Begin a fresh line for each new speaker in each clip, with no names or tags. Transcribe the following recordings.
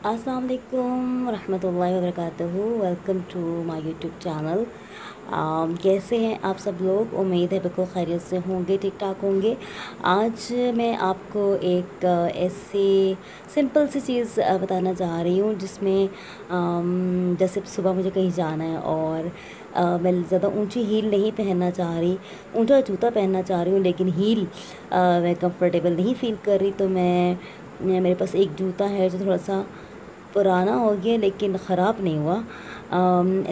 अस्सलाम वालेकुम रहमतुल्लाहि व बरकातुहू। Welcome to my YouTube channel. कैसे हैं आप सब लोग? उम्मीद है बिल्कुल खैरियत से होंगे, ठीक ठाक होंगे। आज मैं आपको एक ऐसी सिंपल सी चीज़ बताना चाह रही हूँ जिसमें जैसे सुबह मुझे कहीं जाना है और मैं ज़्यादा ऊंची हील नहीं पहनना चाह रही, ऊंचा जूता पहनना चाह रही हूँ, लेकिन हील मैं कंफर्टेबल नहीं फ़ील कर रही। तो मेरे पास एक जूता है जो थोड़ा सा पुराना हो गया लेकिन ख़राब नहीं हुआ।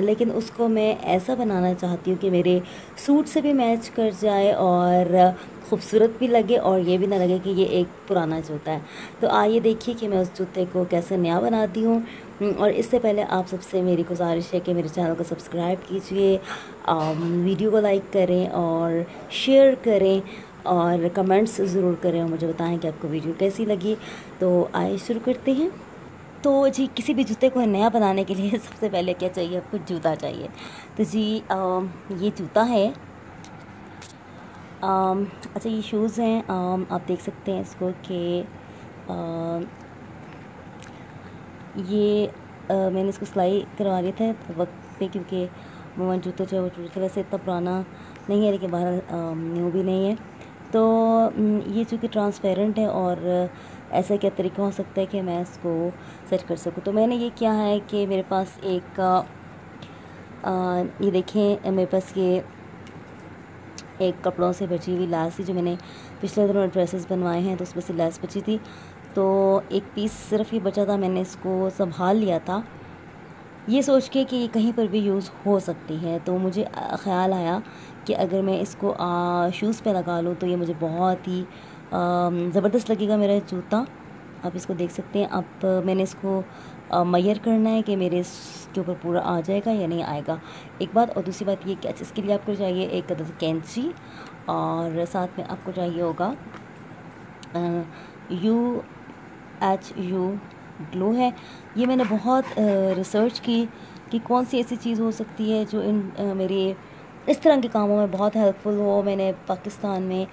लेकिन उसको मैं ऐसा बनाना चाहती हूँ कि मेरे सूट से भी मैच कर जाए और ख़ूबसूरत भी लगे और ये भी ना लगे कि ये एक पुराना जूता है। तो आइए देखिए कि मैं उस जूते को कैसे नया बनाती हूँ। और इससे पहले आप सबसे मेरी गुजारिश है कि मेरे चैनल को सब्सक्राइब कीजिए, वीडियो को लाइक करें और शेयर करें और कमेंट्स ज़रूर करें और मुझे बताएं कि आपको वीडियो कैसी लगी। तो आइए शुरू करते हैं। तो जी, किसी भी जूते को नया बनाने के लिए सबसे पहले क्या चाहिए? आपको जूता चाहिए। तो जी ये जूता है। अच्छा, ये शूज़ हैं। आप देख सकते हैं इसको कि ये मैंने इसको सिलाई करवा लिया था वक्त पे, क्योंकि वो जूते जो जूते वैसे इतना पुराना नहीं है लेकिन बाहर न्यू भी नहीं है। तो ये चूँकि ट्रांसपेरेंट है और ऐसा क्या तरीका हो सकता है कि मैं इसको सेट कर सकूँ। तो मैंने ये किया है कि मेरे पास एक ये देखें, मेरे पास ये एक कपड़ों से बची हुई लैस थी जो मैंने पिछले दिनों ड्रेसेस बनवाए हैं, तो उसमें से लैस बची थी। तो एक पीस सिर्फ ये बचा था, मैंने इसको संभाल लिया था ये सोच के कि ये कहीं पर भी यूज़ हो सकती है। तो मुझे ख़्याल आया कि अगर मैं इसको शूज़ पे लगा लूँ तो ये मुझे बहुत ही ज़बरदस्त लगेगा मेरा जूता। आप इसको देख सकते हैं। अब मैंने इसको मेजर करना है कि मेरे इसके ऊपर पूरा आ जाएगा या नहीं आएगा, एक बात। और दूसरी बात ये कि इसके लिए आपको चाहिए एक कैंची और साथ में आपको चाहिए होगा UHU ग्लू है। ये मैंने बहुत रिसर्च की कि कौन सी ऐसी चीज़ हो सकती है जो मेरे इस तरह के कामों में बहुत हेल्पफुल हो। मैंने पाकिस्तान में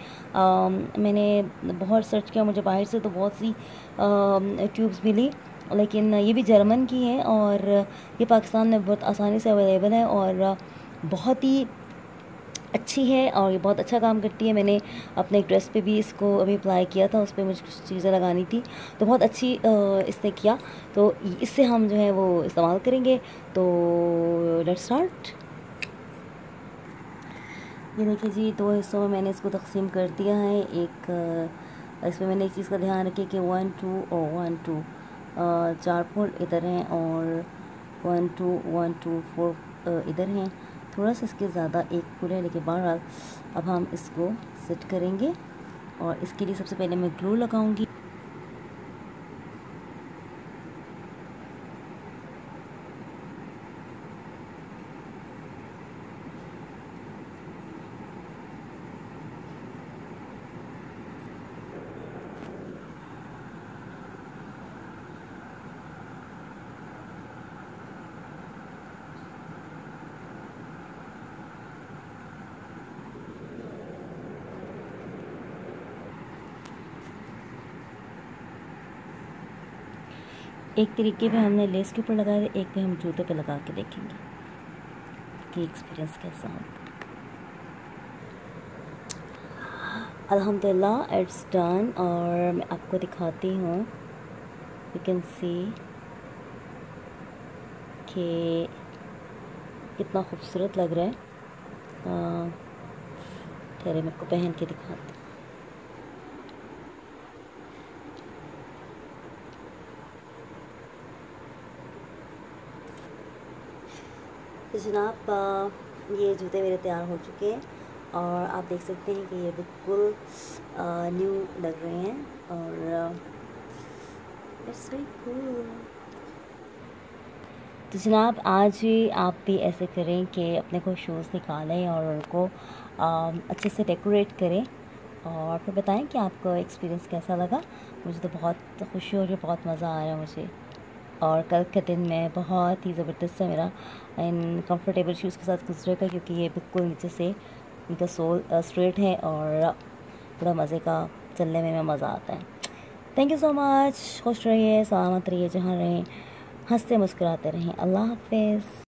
मैंने बहुत सर्च किया, मुझे बाहर से तो बहुत सी ट्यूब्स मिली, लेकिन ये भी जर्मन की है और ये पाकिस्तान में बहुत आसानी से अवेलेबल है और बहुत ही अच्छी है और ये बहुत अच्छा काम करती है। मैंने अपने एक ड्रेस पे भी इसको अभी अप्लाई किया था, उस पर मुझे कुछ चीज़ें लगानी थी तो बहुत अच्छी इसने किया। तो इससे हम जो है वो इस्तेमाल करेंगे। तो लेट्स स्टार्ट। ये देखिए जी, 2 हिस्सों में मैंने इसको तकसीम कर दिया है। इसमें मैंने एक चीज़ का ध्यान रखिए कि 1 2 और 1 2 4 फोल्ड इधर हैं और 1 2 1 2 4 इधर हैं। थोड़ा सा इसके ज़्यादा एक फुल है, लेकिन बहरहाल अब हम इसको सेट करेंगे और इसके लिए सबसे पहले मैं ग्लू लगाऊंगी। एक तरीके पे हमने लेस के ऊपर लगाया था, एक पे हम जूते पे लगा के देखेंगे कि एक्सपीरियंस कैसा होगा। अल्हम्दुलिल्लाह इट्स डन और मैं आपको दिखाती हूँ। यू कैन सी कि कितना खूबसूरत लग रहा है। ठहरे मैं आपको पहन के दिखाती हूँ। तो जनाब, ये जूते मेरे तैयार हो चुके हैं और आप देख सकते हैं कि ये बिल्कुल न्यू लग रहे हैं और इट्स वेरी कूल। तो जनाब, आज ही आप भी ऐसे करें कि अपने को शूज़ निकालें और उनको अच्छे से डेकोरेट करें और फिर बताएं कि आपको एक्सपीरियंस कैसा लगा। मुझे तो बहुत खुशी हो रही है, बहुत मज़ा आ रहा है मुझे। और कल का दिन में बहुत ही ज़बरदस्त है मेरा इन कंफर्टेबल शूज़ के साथ गुजरेगा, क्योंकि ये बिल्कुल नीचे से इनका सोल स्ट्रेट है और बड़ा मज़े का चलने में मज़ा आता है। Thank you so much. खुश रहिए, सलामत रहिए, जहाँ रहें हंसते मुस्कुराते रहें। अल्लाह हाफिज़।